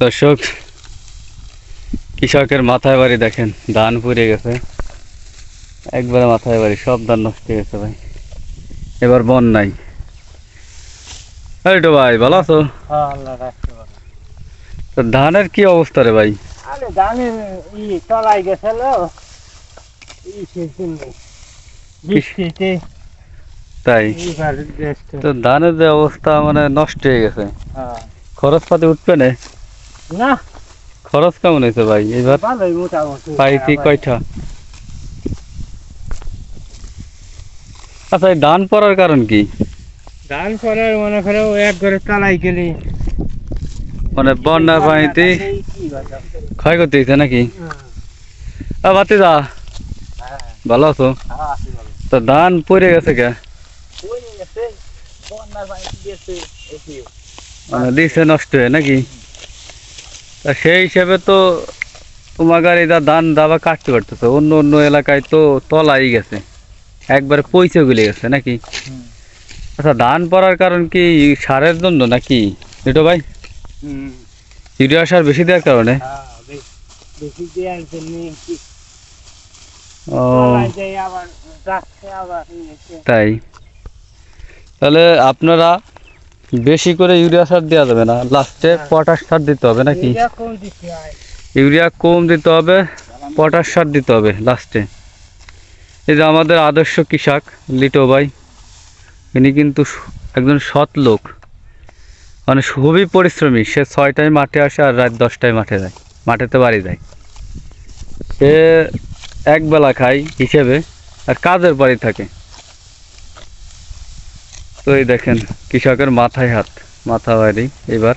দর্শক, কৃষকের মাথায় বাড়ি দেখেন, ধান পুড়ে গেছে একবারে মাথায় বাড়ি, সব ধান নষ্ট হয়ে গেছে ভাই। এবার বন্যাই। এই তো ভাই, ভালো আছো? তো ধানের কি অবস্থা রে ভাই? আরে ধানের তলায় গেছিল বৃষ্টিতে, তাই তো ধানের যে অবস্থা মানে নষ্ট হয়ে গেছে। খরচ পাতি উঠবে না? না, খরচ কেমন হয়েছে ভাই এবার? ভালোই মোটামুটি পাইতি কয়টা? আচ্ছা, এই ধান পড়ার কারণ কি? ধান পরে মনে করো এক ঘরে তলায় গেলি মানে বন্যার পানিতে ক্ষয়ক্ষতি হয়েছে নাকি? বাতি দা, ভালো আছো? তো ধান পড়ে গেছে কে? মানে দিছে নষ্ট হয়ে নাকি? তা সেই হিসেবে তো তোমার এটা ধান দাবা কাটতে পারতেছে, অন্য অন্য এলাকায় তো তলাই গেছে, একবারে পয়সা গুলে গেছে নাকি? আচ্ছা, ধান পড়ার কারণ কি সারের জন্য নাকি এটা ভাই? ইউরিয়া সার বেশি দেওয়ার কারণে? ও তাই, তাহলে আপনারা বেশি করে ইউরিয়া সার দেওয়া যাবে না, লাস্টে পটাশ সার দিতে হবে নাকি? ইউরিয়া কম দিতে হবে, পটাশ সার দিতে হবে লাস্টে। এই যে আমাদের আদর্শ কৃষক লিটো ভাই, ইনি কিন্তু একজন সৎ লোক, মানে খুবই পরিশ্রমী। সে 6টায় মাঠে আসে আর রাত 10টায় মাঠে যায়, মাঠেতে বাড়ি যায়। সে একবেলা খায় হিসেবে আর কাজের বাড়ি থাকে। তো এই দেখেন কৃষকের মাথায় হাত, মাথা বাড়ি এবার